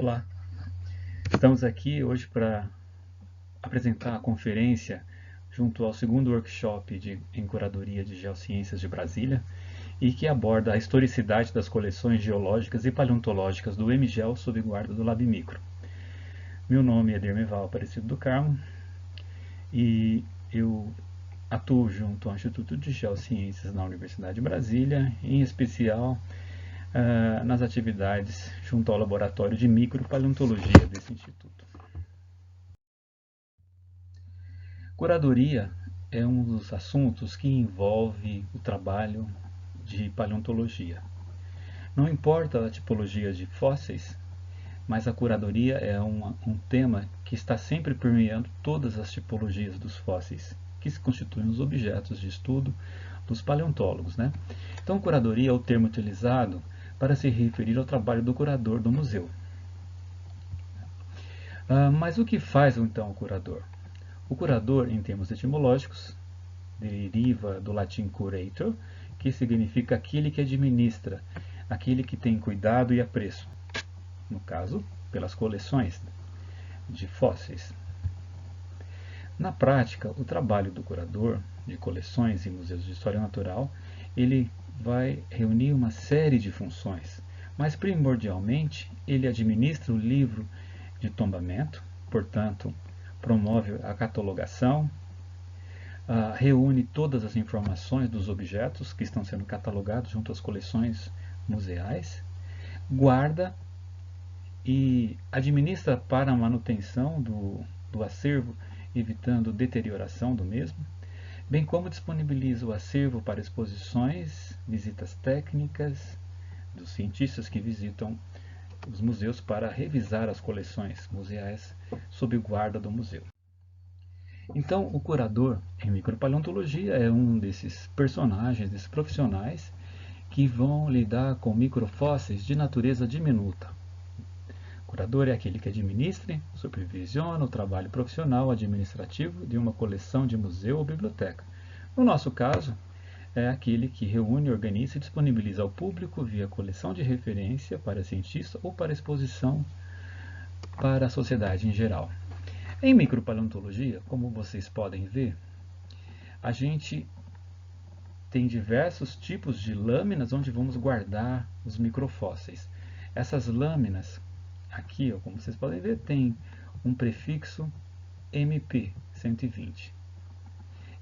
Olá, estamos aqui hoje para apresentar a conferência junto ao segundo workshop em curadoria de geociências de Brasília e que aborda a historicidade das coleções geológicas e paleontológicas do MGEL sob guarda do LabMicro. Meu nome é Dermeval Aparecido do Carmo e eu atuo junto ao Instituto de Geociências na Universidade de Brasília, em especial nas atividades junto ao Laboratório de Micropaleontologia desse instituto. Curadoria é um dos assuntos que envolve o trabalho de paleontologia. Não importa a tipologia de fósseis, mas a curadoria é um tema que está sempre permeando todas as tipologias dos fósseis, que se constituem os objetos de estudo dos paleontólogos, né? Então, curadoria é o termo utilizado para se referir ao trabalho do curador do museu. Mas o que faz então o curador? O curador, em termos etimológicos, deriva do latim curator, que significa aquele que administra, aquele que tem cuidado e apreço, no caso, pelas coleções de fósseis. Na prática, o trabalho do curador de coleções e museus de história natural, ele vai reunir uma série de funções, mas primordialmente ele administra o livro de tombamento, portanto, promove a catalogação, reúne todas as informações dos objetos que estão sendo catalogados junto às coleções museais, guarda e administra para a manutenção do acervo, evitando deterioração do mesmo, bem como disponibiliza o acervo para exposições, visitas técnicas dos cientistas que visitam os museus para revisar as coleções museais sob guarda do museu. Então, o curador em micropaleontologia é um desses personagens, desses profissionais que vão lidar com microfósseis de natureza diminuta. O curador é aquele que administra, supervisiona o trabalho profissional administrativo de uma coleção de museu ou biblioteca. No nosso caso, é aquele que reúne, organiza e disponibiliza ao público via coleção de referência para cientista ou para exposição para a sociedade em geral. Em micropaleontologia, como vocês podem ver, a gente tem diversos tipos de lâminas onde vamos guardar os microfósseis. Essas lâminas, aqui, como vocês podem ver, tem um prefixo MP120.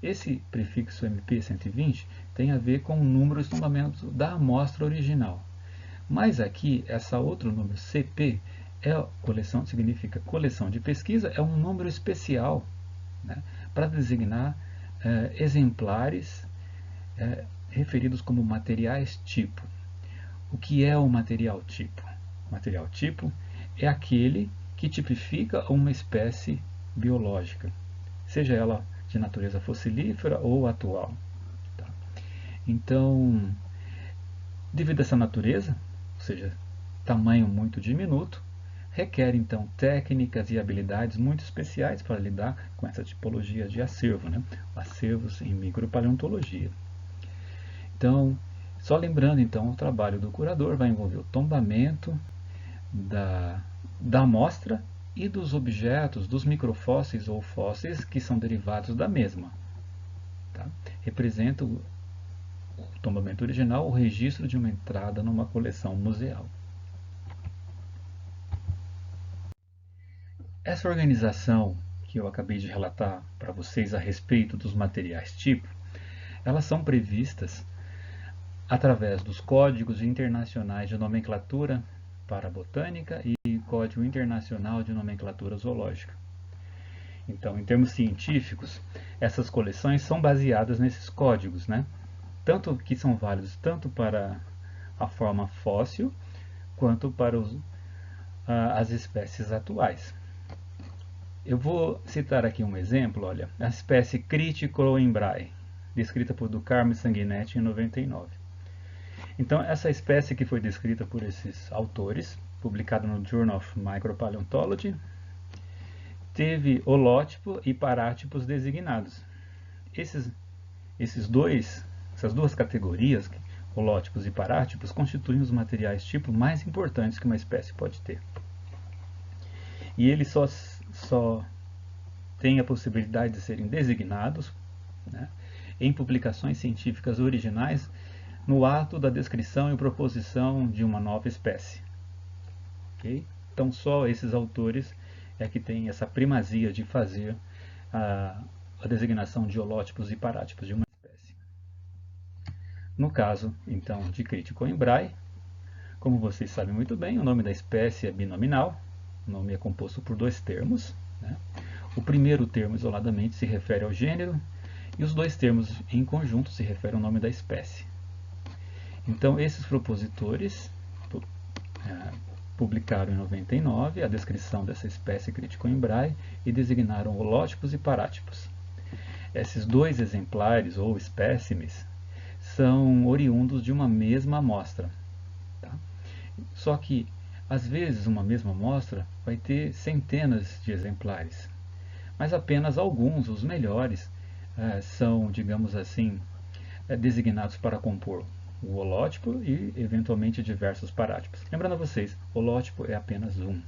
Esse prefixo MP120 tem a ver com o número de tombamento da amostra original. Mas aqui, essa outro número, CP, coleção, significa coleção de pesquisa, é um número especial, né, para designar exemplares referidos como materiais tipo. O que é o material tipo? O material tipo é aquele que tipifica uma espécie biológica, seja ela de natureza fossilífera ou atual. Tá? Então, devido a essa natureza, ou seja, tamanho muito diminuto, requer então técnicas e habilidades muito especiais para lidar com essa tipologia de acervo, né? Acervos em micropaleontologia. Então, só lembrando então, o trabalho do curador vai envolver o tombamento da amostra e dos objetos, dos microfósseis ou fósseis que são derivados da mesma. Tá? Representa o tombamento original, o registro de uma entrada numa coleção museal. Essa organização que eu acabei de relatar para vocês a respeito dos materiais tipo, elas são previstas através dos códigos internacionais de nomenclatura para a botânica e Código Internacional de Nomenclatura Zoológica. Então, em termos científicos, essas coleções são baseadas nesses códigos, né? Tanto que são válidos tanto para a forma fóssil quanto para as espécies atuais. Eu vou citar aqui um exemplo, olha, a espécie Criticloembrae, descrita por Do Carmo e Sanguinetti em 99. Então, essa espécie que foi descrita por esses autores, publicada no Journal of Micropaleontology, teve holótipo e parátipos designados. Essas duas categorias, holótipos e parátipos, constituem os materiais tipo mais importantes que uma espécie pode ter. e eles só têm a possibilidade de serem designados, né, em publicações científicas originais no ato da descrição e proposição de uma nova espécie. Okay? Então só esses autores é que têm essa primazia de fazer a designação de holótipos e parátipos de uma espécie. No caso, então, de Criticoimbrai, como vocês sabem muito bem, o nome da espécie é binominal, o nome é composto por dois termos, né? O primeiro termo isoladamente se refere ao gênero, e os dois termos em conjunto se referem ao nome da espécie. Então, esses propositores publicaram em 99 a descrição dessa espécie Criticoimbrai e designaram holótipos e parátipos. Esses dois exemplares, ou espécimes, são oriundos de uma mesma amostra. Tá? Só que, às vezes, uma mesma amostra vai ter centenas de exemplares, mas apenas alguns, os melhores, são, digamos assim, designados para compor o holótipo e, eventualmente, diversos parátipos. Lembrando a vocês, holótipo é apenas um.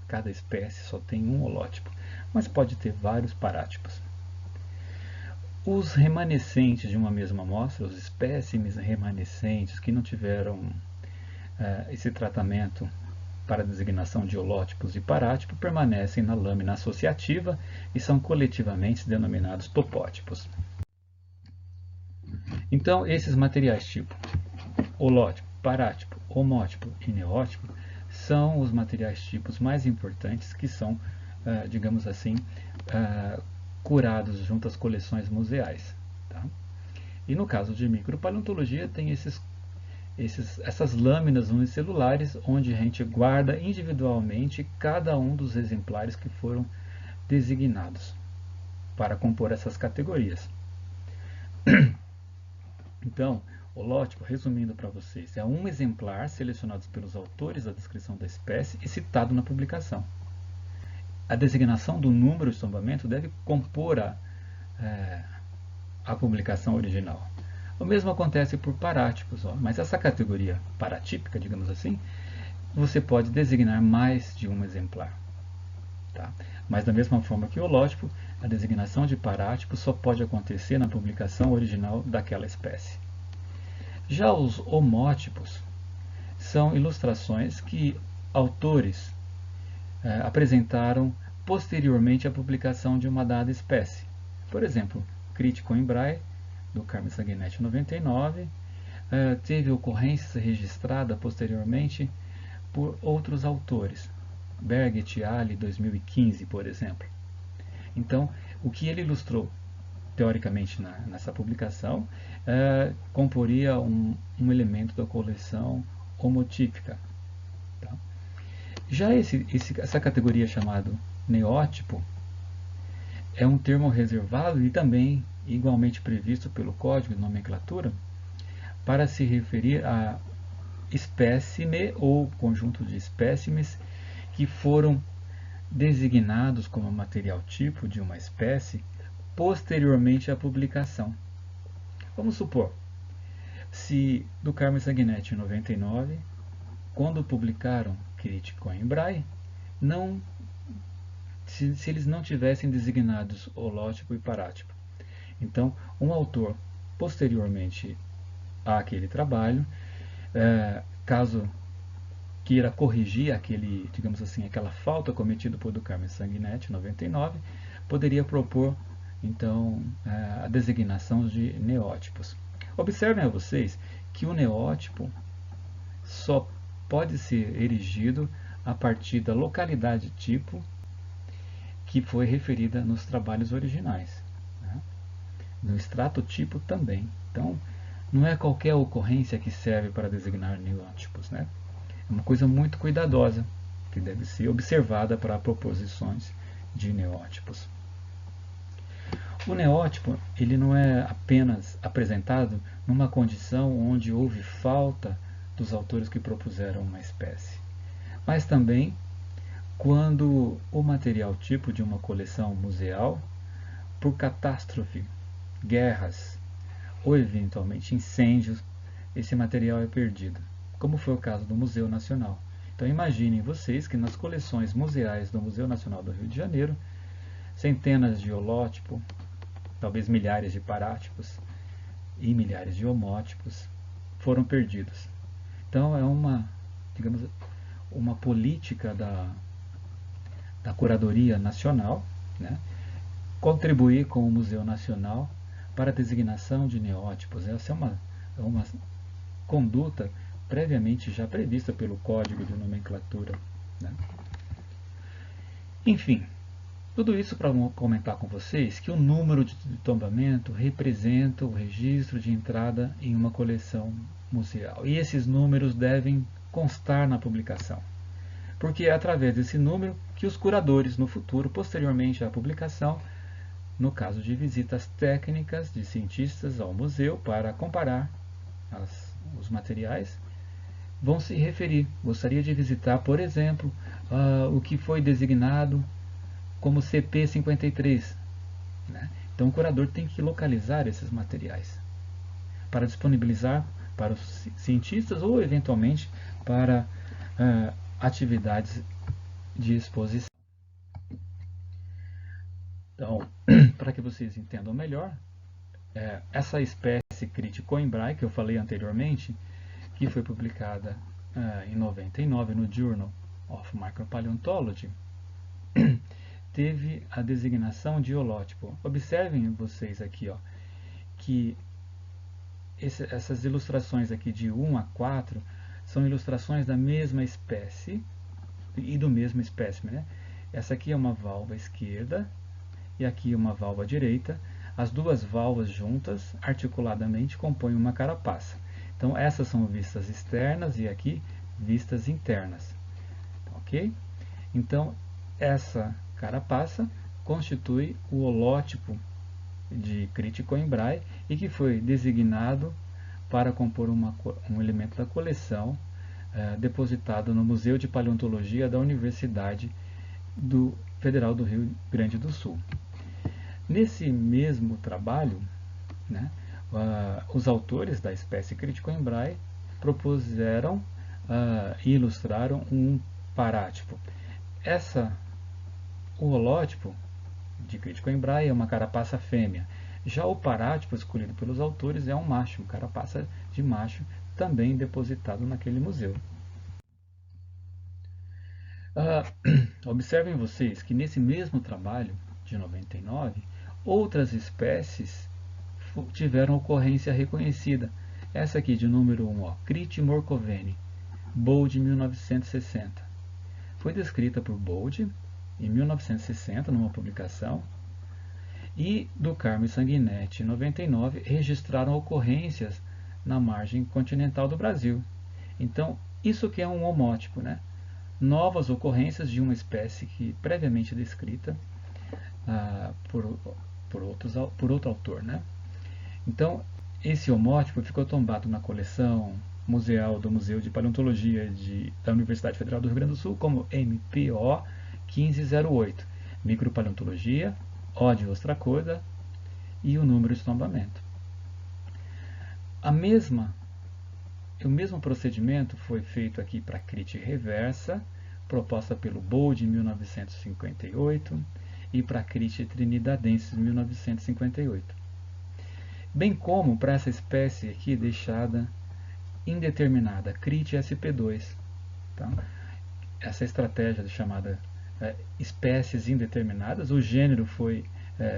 Cada espécie só tem um holótipo, mas pode ter vários parátipos. Os remanescentes de uma mesma amostra, os espécimes remanescentes que não tiveram esse tratamento para a designação de holótipos e parátipo, permanecem na lâmina associativa e são coletivamente denominados topótipos. Então, esses materiais tipo holótipo, parátipo, homótipo e neótipo são os materiais tipos mais importantes que são, digamos assim, curados junto às coleções museais. Tá? E no caso de micropaleontologia tem essas lâminas unicelulares onde a gente guarda individualmente cada um dos exemplares que foram designados para compor essas categorias. Então, holótipo, resumindo para vocês, é um exemplar selecionado pelos autores da descrição da espécie e citado na publicação. A designação do número de tombamento deve compor a publicação original. O mesmo acontece por parátipos, mas essa categoria paratípica, digamos assim, você pode designar mais de um exemplar. Tá? Mas da mesma forma que o holótipo, a designação de parátipo só pode acontecer na publicação original daquela espécie. Já os homótipos são ilustrações que autores apresentaram posteriormente à publicação de uma dada espécie. Por exemplo, Criticoimbrai, do Carmen Sanguinetti 99, teve ocorrência registrada posteriormente por outros autores, Berg et al. 2015, por exemplo. Então, o que ele ilustrou teoricamente nessa publicação comporia um elemento da coleção homotípica. Tá? Já essa categoria chamada neótipo é um termo reservado e também igualmente previsto pelo Código de Nomenclatura para se referir a espécime ou conjunto de espécimes que foram designados como material tipo de uma espécie posteriormente à publicação. Vamos supor, se do Carmen Sanguinetti em 99, quando publicaram Criticoimbrai, se eles não tivessem designados holótipo e parátipo. Então, um autor, posteriormente àquele trabalho, caso queira corrigir digamos assim, aquela falta cometida por do Carmen Sanguinetti, 99, poderia propor, então, a designação de neótipos. Observem a vocês que o neótipo só pode ser erigido a partir da localidade tipo que foi referida nos trabalhos originais. Né? No extrato tipo também. Então, não é qualquer ocorrência que serve para designar neótipos. Né? É uma coisa muito cuidadosa, que deve ser observada para proposições de neótipos. O neótipo ele não é apenas apresentado numa condição onde houve falta dos autores que propuseram uma espécie, mas também quando o material tipo de uma coleção museal, por catástrofe, guerras ou eventualmente incêndios, esse material é perdido, como foi o caso do Museu Nacional. Então imaginem vocês que nas coleções museais do Museu Nacional do Rio de Janeiro, centenas de holótipos, talvez milhares de parátipos e milhares de homótipos foram perdidos. Então é uma, digamos, uma política da Curadoria Nacional, né, contribuir com o Museu Nacional para a designação de neótipos. Essa é uma conduta previamente já prevista pelo Código de Nomenclatura, né? Enfim, tudo isso para comentar com vocês que o número de tombamento representa o registro de entrada em uma coleção museal. E esses números devem constar na publicação, porque é através desse número que os curadores, no futuro, posteriormente à publicação, no caso de visitas técnicas de cientistas ao museu para comparar os materiais, vão se referir. Gostaria de visitar, por exemplo, o que foi designado como CP53. Né? Então o curador tem que localizar esses materiais para disponibilizar para os cientistas ou, eventualmente, para atividades de exposição. Então, para que vocês entendam melhor, essa espécie Criticoimbrai, que eu falei anteriormente, que foi publicada em 99 no Journal of Micropaleontology, teve a designação de holótipo. Observem vocês aqui, ó, que essas ilustrações aqui de 1 a 4 são ilustrações da mesma espécie e do mesmo espécime, né? Essa aqui é uma valva esquerda e aqui uma valva direita. As duas valvas juntas, articuladamente, compõem uma carapaça. Então essas são vistas externas e aqui vistas internas. Ok? Então essa carapaça constitui o holótipo de Criticoimbrai e que foi designado para compor um elemento da coleção depositado no Museu de Paleontologia da Universidade Federal do Rio Grande do Sul. Nesse mesmo trabalho, né, os autores da espécie Criticoimbrai propuseram e ilustraram um parátipo. O holótipo de Criticoimbrai é uma carapaça fêmea. Já o parátipo escolhido pelos autores é um macho, uma carapaça de macho, também depositado naquele museu. Observem vocês que nesse mesmo trabalho de 99, outras espécies tiveram ocorrência reconhecida. Essa aqui de número 1, Criti morcoveni, Bold 1960. Foi descrita por Bold em 1960 numa publicação, e do Carmo e Sanguinetti em 99 registraram ocorrências na margem continental do Brasil. Então, isso que é um homótipo, né? Novas ocorrências de uma espécie que previamente descrita por outro autor, né? Então, esse homótipo ficou tombado na coleção museal do Museu de Paleontologia da Universidade Federal do Rio Grande do Sul como MPO 1508, Micropaleontologia, O de Ostracoda e o número de tombamento. O mesmo procedimento foi feito aqui para a Criti reversa, proposta pelo Bold em 1958, e para a Criti trinidadensis em 1958. Bem como para essa espécie aqui deixada indeterminada, Criti SP2. Tá? Essa estratégia chamada espécies indeterminadas, o gênero foi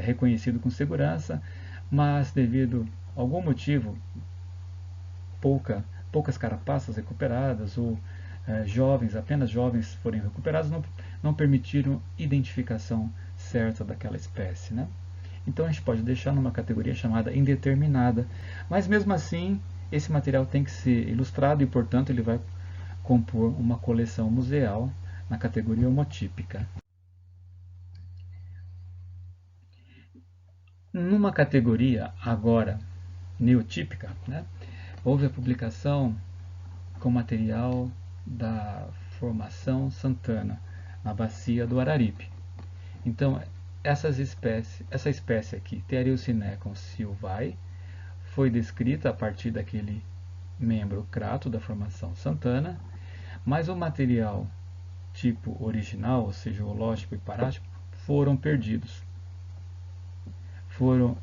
reconhecido com segurança, mas devido a algum motivo, poucas carapaças recuperadas ou apenas jovens forem recuperados, não permitiram identificação certa daquela espécie, né? Então a gente pode deixar numa categoria chamada indeterminada, mas mesmo assim esse material tem que ser ilustrado e, portanto, ele vai compor uma coleção museal na categoria homotípica. Numa categoria agora neotípica, né, houve a publicação com material da Formação Santana, na bacia do Araripe. Então, essa espécie aqui, Theriucinecon silvae, foi descrita a partir daquele membro crato da Formação Santana, mas o material tipo original, ou seja, holótipo e parátipo, foram perdidos. Foram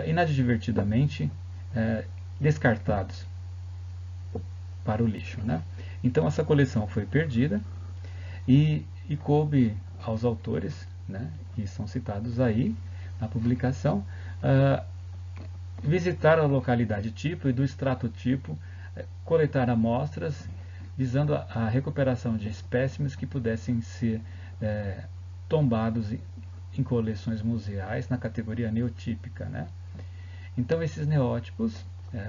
inadvertidamente descartados para o lixo, né? Então essa coleção foi perdida e coube aos autores, né, que são citados aí na publicação, visitar a localidade tipo e do extrato tipo, coletar amostras visando a recuperação de espécimes que pudessem ser tombados em coleções museais na categoria neotípica, né? Então esses neótipos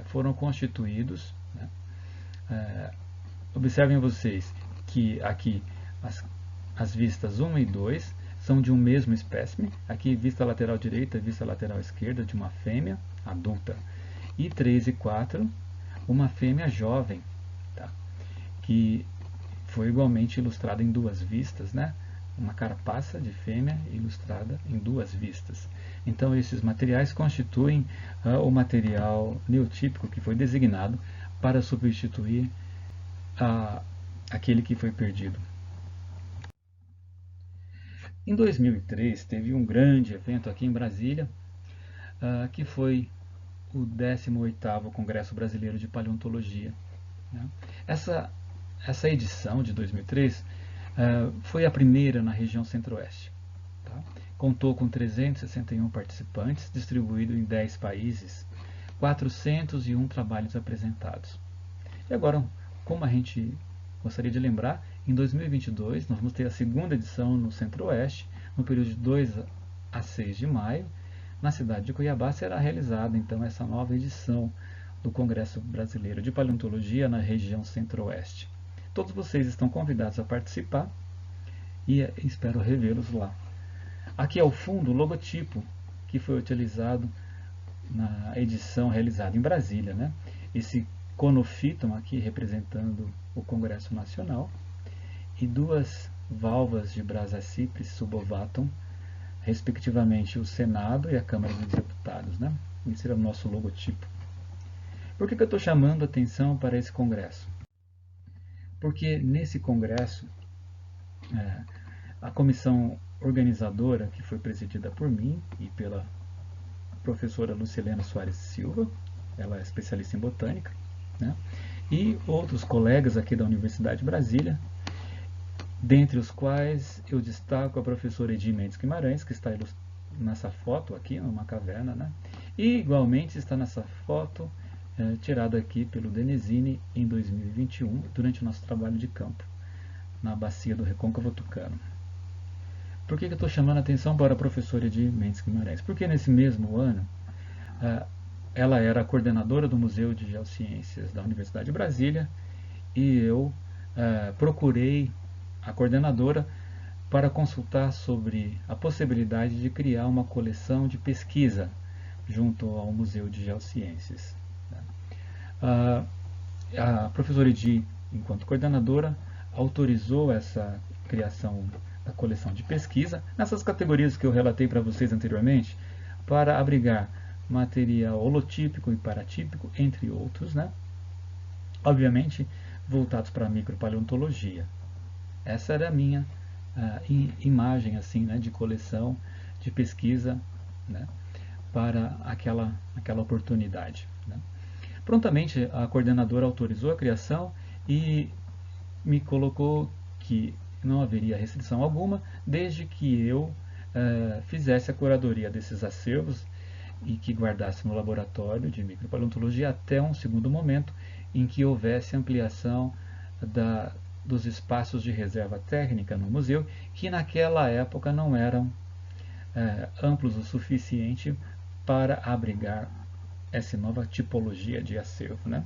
foram constituídos, né? Observem vocês que aqui as vistas 1 e 2 são de um mesmo espécime. Aqui vista lateral direita e vista lateral esquerda de uma fêmea adulta. E 3 e 4, uma fêmea jovem, tá? Que foi igualmente ilustrada em duas vistas, né? Uma carapaça de fêmea ilustrada em duas vistas. Então esses materiais constituem o material neotípico que foi designado para substituir aquele que foi perdido. Em 2003 teve um grande evento aqui em Brasília, que foi o 18º Congresso Brasileiro de Paleontologia, né? Essa edição de 2003 foi a primeira na região centro-oeste. Tá? Contou com 361 participantes, distribuído em 10 países, 401 trabalhos apresentados. E agora, como a gente gostaria de lembrar, em 2022 nós vamos ter a segunda edição no Centro-Oeste, no período de 2 a 6 de maio, na cidade de Cuiabá será realizada então essa nova edição do Congresso Brasileiro de Paleontologia na região Centro-Oeste. Todos vocês estão convidados a participar e espero revê-los lá. Aqui ao fundo o logotipo que foi utilizado na edição realizada em Brasília, né? Esse conofíton aqui representando o Congresso Nacional e duas valvas de Brasacipes subovatum, respectivamente o Senado e a Câmara dos Deputados, né? Esse era o nosso logotipo. Por que eu estou chamando a atenção para esse congresso? Porque nesse congresso, a comissão organizadora, que foi presidida por mim e pela professora Lucilena Soares Silva, ela é especialista em botânica, né? E outros colegas aqui da Universidade de Brasília, dentre os quais eu destaco a professora Edi Mendes Guimarães, que está nessa foto aqui, numa caverna, né? E igualmente está nessa foto tirada aqui pelo Denesini em 2021, durante o nosso trabalho de campo, na bacia do Recôncavo Tucano. Por que eu estou chamando a atenção para a professora Edi Mendes Guimarães? Porque nesse mesmo ano, ela era a coordenadora do Museu de Geociências da Universidade de Brasília e eu procurei a coordenadora para consultar sobre a possibilidade de criar uma coleção de pesquisa junto ao Museu de Geociências. A professora Edi, enquanto coordenadora, autorizou essa criação da coleção de pesquisa nessas categorias que eu relatei para vocês anteriormente, para abrigar material holotípico e paratípico, entre outros, né? Obviamente voltados para a micropaleontologia. Essa era a minha imagem assim, né, de coleção, de pesquisa, né, para aquela oportunidade, né. Prontamente a coordenadora autorizou a criação e me colocou que não haveria restrição alguma, desde que eu fizesse a curadoria desses acervos e que guardasse no laboratório de micropaleontologia até um segundo momento em que houvesse ampliação dos espaços de reserva técnica no museu, que naquela época não eram amplos o suficiente para abrigar essa nova tipologia de acervo, né?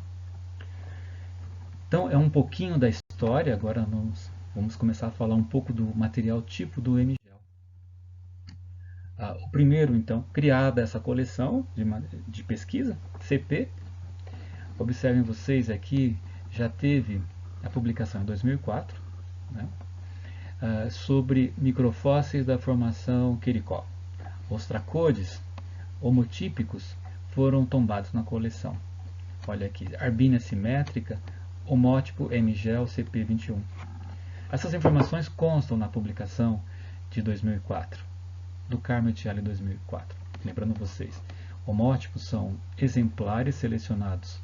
Então é um pouquinho da história, agora vamos começar a falar um pouco do material tipo do MGEL. O primeiro, então, criada essa coleção de pesquisa, CP, observem vocês aqui, já teve a publicação em 2004, né, sobre microfósseis da formação Quericó. Os tracodes homotípicos foram tombados na coleção. Olha aqui, arbínea simétrica, homótipo MGEL CP21. Essas informações constam na publicação de 2004, do Carmo et al. 2004. Lembrando vocês, homótipos são exemplares selecionados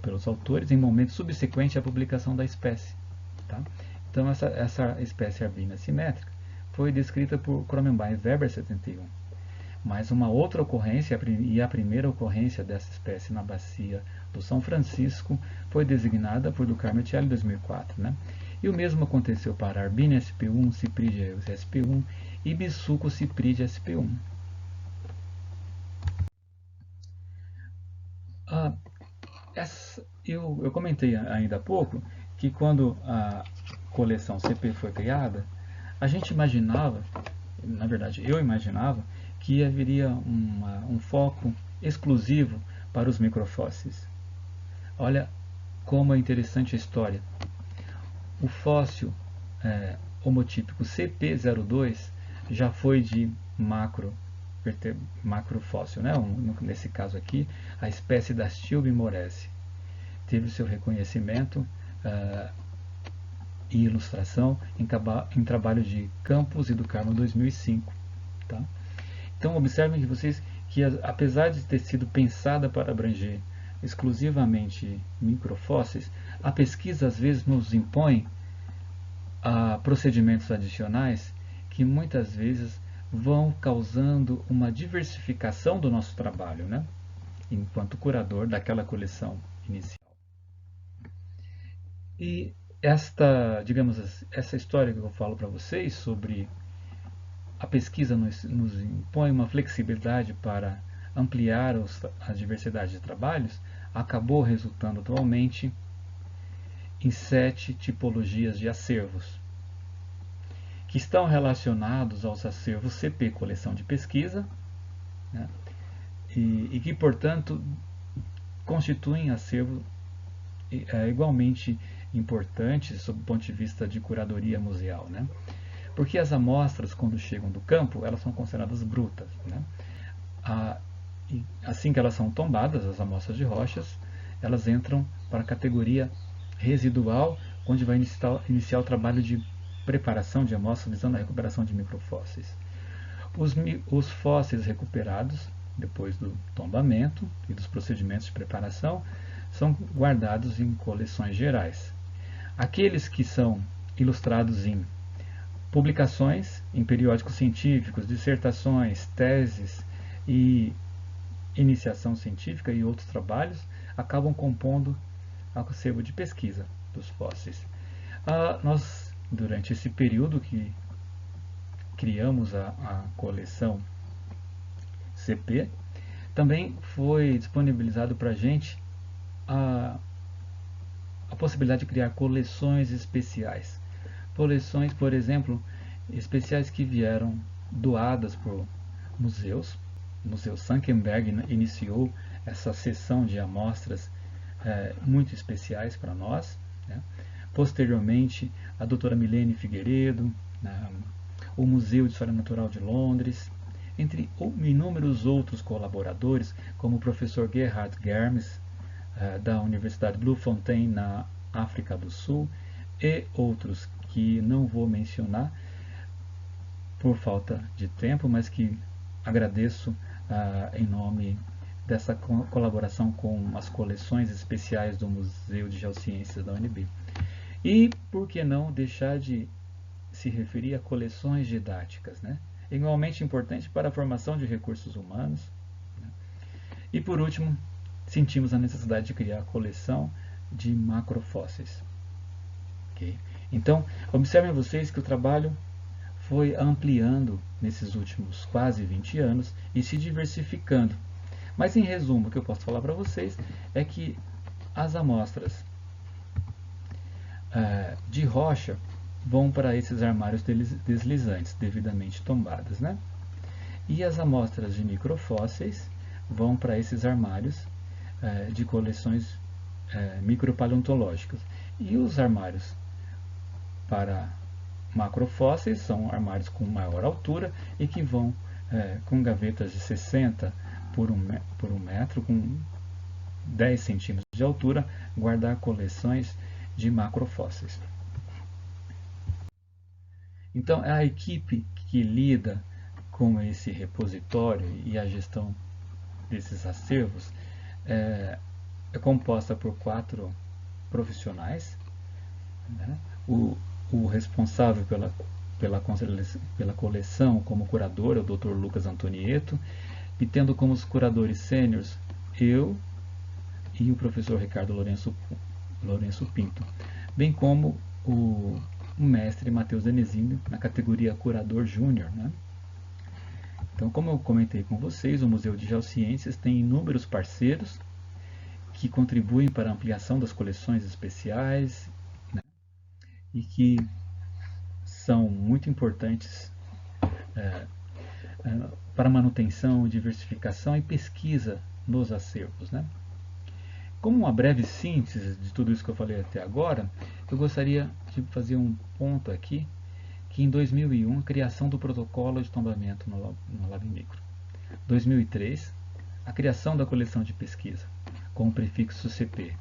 pelos autores em momento subsequente à publicação da espécie. Tá? Então essa espécie arbina simétrica foi descrita por Cronenberg e Weber 71. Mas uma outra ocorrência, e a primeira ocorrência dessa espécie na bacia do São Francisco, foi designada por do Carmo et al. 2004. Né? E o mesmo aconteceu para Arbina sp1, Cypride sp1 e Bisuco Cypride sp1. Eu comentei ainda há pouco que quando a coleção CP foi criada, a gente imaginava, na verdade eu imaginava, que haveria um foco exclusivo para os microfósseis. Olha como é interessante a história. O fóssil homotípico CP02 já foi de macrofóssil, né? Nesse caso aqui, a espécie da Stilbe moresi. Teve seu reconhecimento e ilustração em trabalho de Campos e do Carmo 2005. Tá? Então observem que vocês que apesar de ter sido pensada para abranger exclusivamente microfósseis, a pesquisa às vezes nos impõe procedimentos adicionais que muitas vezes vão causando uma diversificação do nosso trabalho, né? Enquanto curador daquela coleção inicial. E essa história que eu falo para vocês sobre a pesquisa nos impõe uma flexibilidade para ampliar a diversidade de trabalhos, acabou resultando atualmente em 7 tipologias de acervos, que estão relacionados aos acervos CP, coleção de pesquisa, né, e que, portanto, constituem acervos igualmente importantes sob o ponto de vista de curadoria museal. Né? Porque as amostras, quando chegam do campo, elas são consideradas brutas. Né? E assim que elas são tombadas, as amostras de rochas, elas entram para a categoria residual, onde vai iniciar o trabalho de preparação de amostras visando a recuperação de microfósseis. Os fósseis recuperados, depois do tombamento e dos procedimentos de preparação, são guardados em coleções gerais. Aqueles que são ilustrados em publicações, em periódicos científicos, dissertações, teses e iniciação científica e outros trabalhos, acabam compondo o acervo de pesquisa dos fósseis. Nós, durante esse período que criamos a coleção CP, também foi disponibilizado para a gente a possibilidade de criar coleções especiais. Coleções, por exemplo, especiais que vieram doadas por museus. O Museu Senckenberg iniciou essa seção de amostras muito especiais para nós. Né? Posteriormente, a doutora Milene Figueiredo, o Museu de História Natural de Londres, entre inúmeros outros colaboradores, como o professor Gerhard Germes, da Universidade Bloemfontein, na África do Sul, e outros que não vou mencionar por falta de tempo, mas que agradeço em nome dessa colaboração com as coleções especiais do Museu de Geociências da UNB. E por que não deixar de se referir a coleções didáticas, né? Igualmente importante para a formação de recursos humanos. Né? E por último, sentimos a necessidade de criar a coleção de macrofósseis. Okay? Então, observem vocês que o trabalho foi ampliando nesses últimos quase 20 anos e se diversificando. Mas, em resumo, o que eu posso falar para vocês é que as amostras de rocha vão para esses armários deslizantes, devidamente tombadas. Né? E as amostras de microfósseis vão para esses armários de coleções micropaleontológicas. E os armários para macrofósseis são armários com maior altura e que vão com gavetas de 60 por um metro, com 10 centímetros de altura, guardar coleções de macrofósseis. Então, a equipe que lida com esse repositório e a gestão desses acervos é composta por 4 profissionais, né? O responsável pela coleção como curador é o Dr. Lucas Antonieto, e tendo como os curadores sêniores eu e o professor Ricardo Lourenço Pinto, bem como o mestre Matheus Denezini na categoria curador júnior, né? Então, como eu comentei com vocês, o Museu de Geociências tem inúmeros parceiros que contribuem para a ampliação das coleções especiais, né? E que são muito importantes para manutenção, diversificação e pesquisa nos acervos, né? Como uma breve síntese de tudo isso que eu falei até agora, eu gostaria de fazer um ponto aqui, que em 2001, a criação do protocolo de tombamento no LabMicro. 2003, a criação da coleção de pesquisa, com o prefixo CP.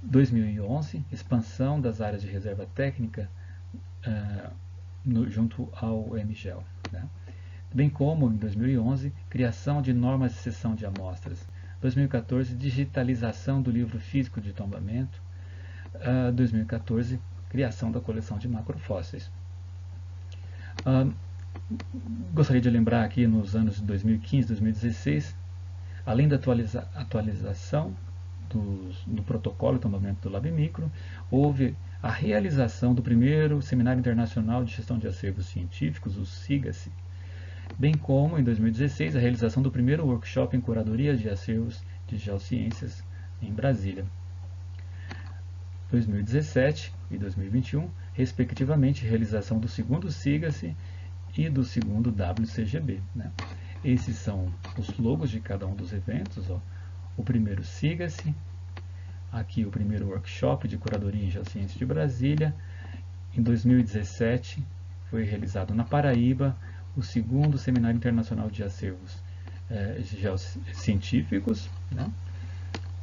2011, expansão das áreas de reserva técnica junto ao MGEL, né? Bem como, em 2011, criação de normas de cessão de amostras. 2014, digitalização do livro físico de tombamento. 2014, criação da coleção de macrofósseis. Gostaria de lembrar aqui, nos anos de 2015 e 2016, além da atualização do protocolo de tombamento do LabMicro, houve a realização do primeiro Seminário Internacional de Gestão de Acervos Científicos, o SIGACE, bem como, em 2016, a realização do primeiro workshop em curadoria de acervos de geociências em Brasília. 2017 e 2021, respectivamente, realização do segundo SIGACE e do segundo WCGB, né? Esses são os logos de cada um dos eventos, ó. O primeiro SIGACE, aqui o primeiro workshop de curadoria em geociências de Brasília. Em 2017 foi realizado na Paraíba o segundo Seminário Internacional de Acervos Científicos, né?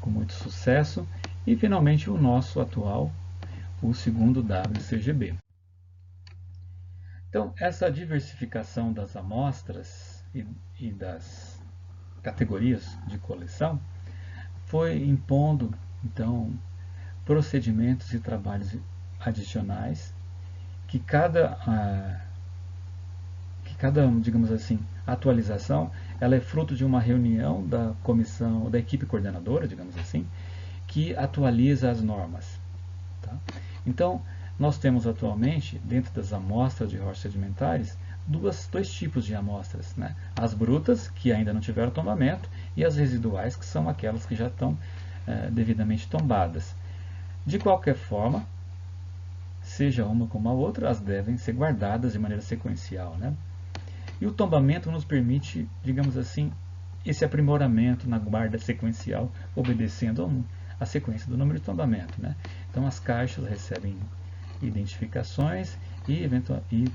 Com muito sucesso. E finalmente o nosso atual, o segundo WCGB. Então, essa diversificação das amostras e das categorias de coleção foi impondo, então, procedimentos e trabalhos adicionais que cada, digamos assim, atualização, ela é fruto de uma reunião da comissão, da equipe coordenadora, digamos assim, que atualiza as normas. Tá? Então, nós temos atualmente, dentro das amostras de rochas sedimentares, dois tipos de amostras, né? As brutas, que ainda não tiveram tombamento, e as residuais, que são aquelas que já estão devidamente tombadas. De qualquer forma, seja uma como a outra, elas devem ser guardadas de maneira sequencial, né? E o tombamento nos permite, digamos assim, esse aprimoramento na guarda sequencial, obedecendo a sequência do número de tombamento, né? Então as caixas recebem identificações e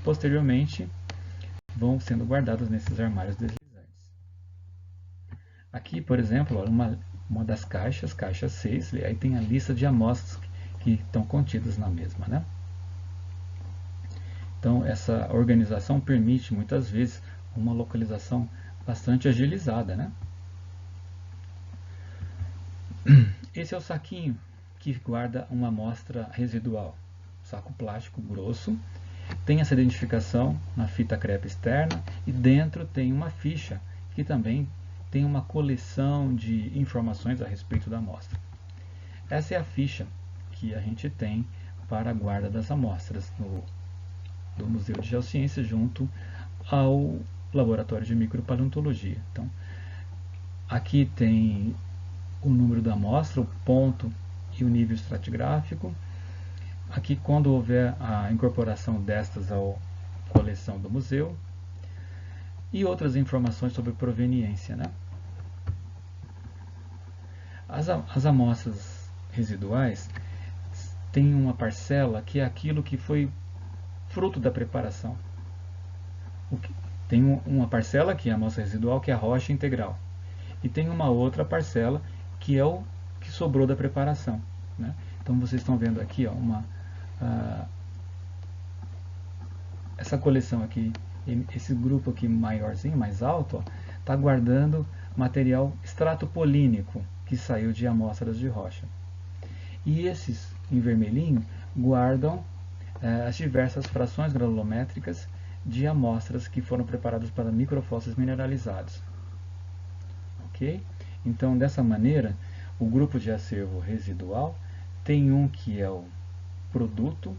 posteriormente vão sendo guardadas nesses armários deslizantes. Aqui, por exemplo, uma das caixas, caixa 6, aí tem a lista de amostras que estão contidas na mesma, né? Então essa organização permite muitas vezes uma localização bastante agilizada, né? Esse é o saquinho que guarda uma amostra residual, saco plástico grosso, tem essa identificação na fita crepe externa e dentro tem uma ficha que também tem uma coleção de informações a respeito da amostra. Essa é a ficha que a gente tem para a guarda das amostras do Museu de Geociências junto ao Laboratório de Micropaleontologia. Então, aqui tem o número da amostra, o ponto e o nível estratigráfico. Aqui, quando houver a incorporação destas à coleção do museu, e outras informações sobre proveniência, né? As amostras residuais têm uma parcela que é aquilo que foi fruto da preparação. Tem uma parcela que é a amostra residual, que é a rocha integral. E tem uma outra parcela que é o que sobrou da preparação, né? Então vocês estão vendo aqui, ó, essa coleção aqui, esse grupo aqui maiorzinho, mais alto, está guardando material estratopolínico que saiu de amostras de rocha. E esses, em vermelhinho, guardam as diversas frações granulométricas de amostras que foram preparadas para microfósseis mineralizados. Ok? Então, dessa maneira, o grupo de acervo residual tem um que é o produto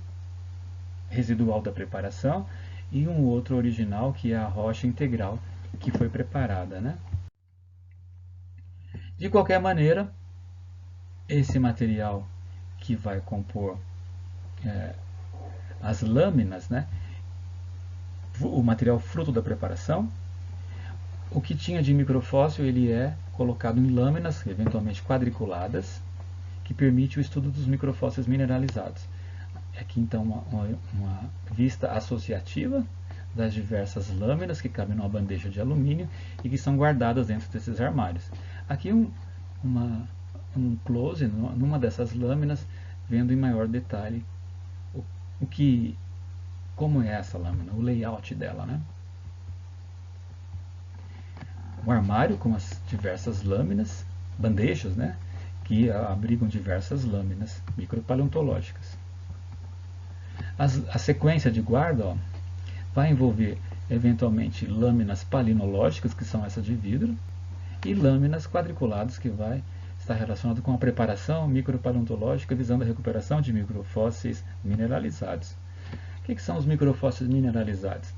residual da preparação e um outro original que é a rocha integral que foi preparada, né? De qualquer maneira, esse material que vai compor as lâminas, né? O material fruto da preparação, o que tinha de microfóssil ele é colocado em lâminas, eventualmente quadriculadas, que permite o estudo dos microfósseis mineralizados. Aqui então uma vista associativa das diversas lâminas que cabem numa bandeja de alumínio e que são guardadas dentro desses armários. Aqui um close numa dessas lâminas, vendo em maior detalhe como é essa lâmina, o layout dela, né? Um armário com as diversas lâminas, bandejas, né? Que abrigam diversas lâminas micropaleontológicas. A sequência de guarda, ó, vai envolver eventualmente lâminas palinológicas, que são essas de vidro, e lâminas quadriculadas, que vai estar relacionado com a preparação micropaleontológica visando a recuperação de microfósseis mineralizados. O que são os microfósseis mineralizados?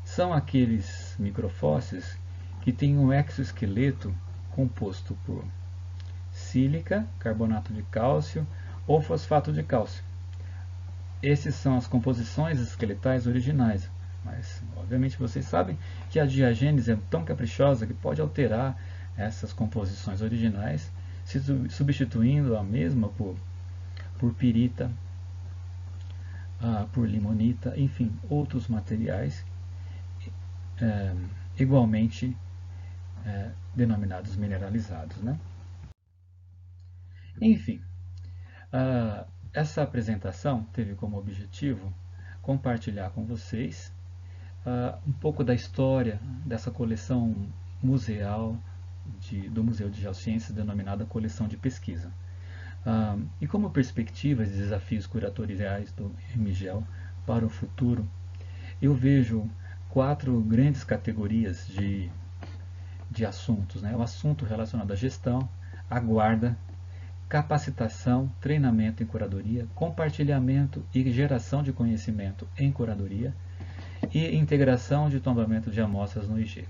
São aqueles microfósseis que têm um exoesqueleto composto por sílica, carbonato de cálcio ou fosfato de cálcio. Essas são as composições esqueletais originais, mas obviamente vocês sabem que a diagênese é tão caprichosa que pode alterar essas composições originais, substituindo a mesma por pirita, por limonita, enfim, outros materiais igualmente denominados mineralizados, né? Enfim, essa apresentação teve como objetivo compartilhar com vocês um pouco da história dessa coleção museal do Museu de Geociências, denominada Coleção de Pesquisa. E como perspectivas e desafios curatoriais do MGEL para o futuro, eu vejo 4 grandes categorias de assuntos, né? O assunto relacionado à gestão, à guarda, capacitação, treinamento em curadoria, compartilhamento e geração de conhecimento em curadoria e integração de tombamento de amostras no IG.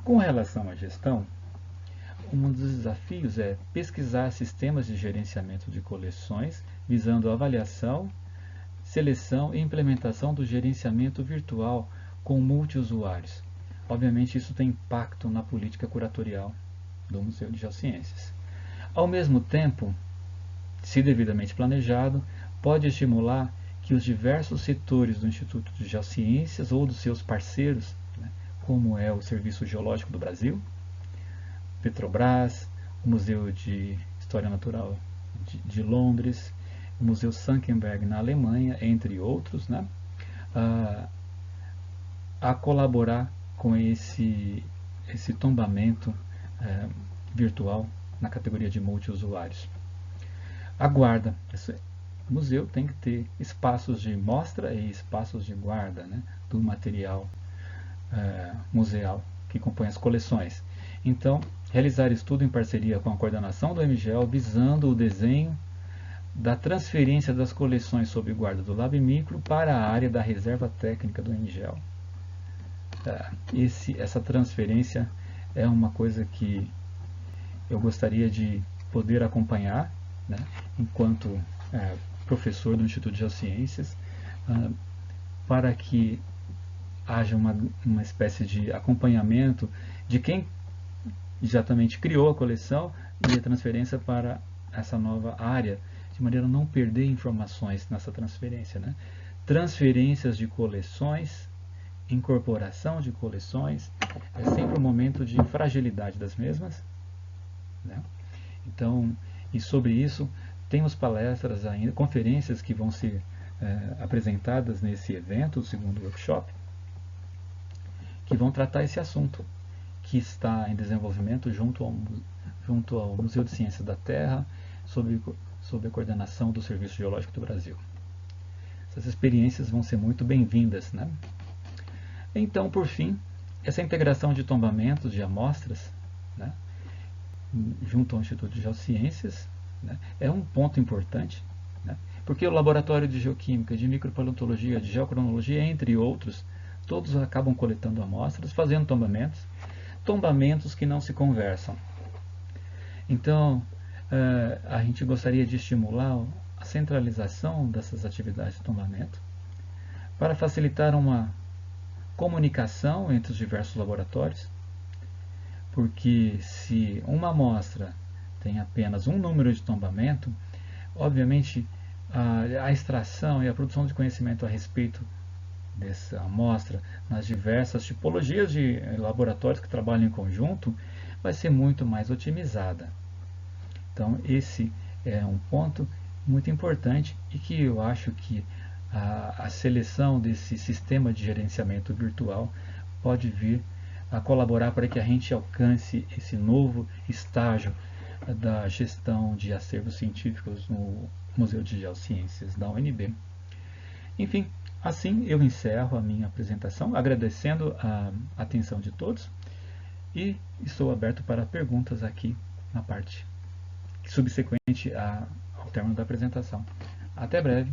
Com relação à gestão, um dos desafios é pesquisar sistemas de gerenciamento de coleções visando avaliação, seleção e implementação do gerenciamento virtual com multiusuários. Obviamente isso tem impacto na política curatorial do Museu de Geociências. Ao mesmo tempo, se devidamente planejado, pode estimular que os diversos setores do Instituto de Geociências ou dos seus parceiros, né, como é o Serviço Geológico do Brasil, Petrobras, o Museu de História Natural de Londres, o Museu Senckenberg na Alemanha, entre outros, né, a colaborar com esse tombamento virtual na categoria de multiusuários. A guarda. O museu tem que ter espaços de mostra e espaços de guarda, né, do material museal que compõe as coleções. Então, realizar estudo em parceria com a coordenação do MGEL visando o desenho da transferência das coleções sob guarda do Lab Micro para a área da reserva técnica do MGEL. Essa transferência é uma coisa que eu gostaria de poder acompanhar, né, enquanto professor do Instituto de Geociências, para que haja uma espécie de acompanhamento de quem exatamente criou a coleção e a transferência para essa nova área, de maneira a não perder informações nessa transferência, né? Transferências de coleções, incorporação de coleções, é sempre um momento de fragilidade das mesmas, né? Então, e sobre isso, temos palestras ainda, conferências que vão ser apresentadas nesse evento, o segundo workshop, que vão tratar esse assunto, que está em desenvolvimento junto ao Museu de Ciências da Terra, sob a coordenação do Serviço Geológico do Brasil. Essas experiências vão ser muito bem-vindas, né? Então, por fim, essa integração de tombamentos de amostras, né, junto ao Instituto de Geociências, né, é um ponto importante, né, porque o laboratório de geoquímica, de micropaleontologia, de geocronologia, entre outros, todos acabam coletando amostras, fazendo tombamentos que não se conversam. Então, a gente gostaria de estimular a centralização dessas atividades de tombamento para facilitar uma comunicação entre os diversos laboratórios, porque se uma amostra tem apenas um número de tombamento, obviamente a extração e a produção de conhecimento a respeito dessa amostra nas diversas tipologias de laboratórios que trabalham em conjunto vai ser muito mais otimizada. Então esse é um ponto muito importante e que eu acho que a seleção desse sistema de gerenciamento virtual pode vir a colaborar para que a gente alcance esse novo estágio da gestão de acervos científicos no Museu de Geociências da UNB. Enfim, assim eu encerro a minha apresentação, agradecendo a atenção de todos e estou aberto para perguntas aqui na parte subsequente ao término da apresentação. Até breve!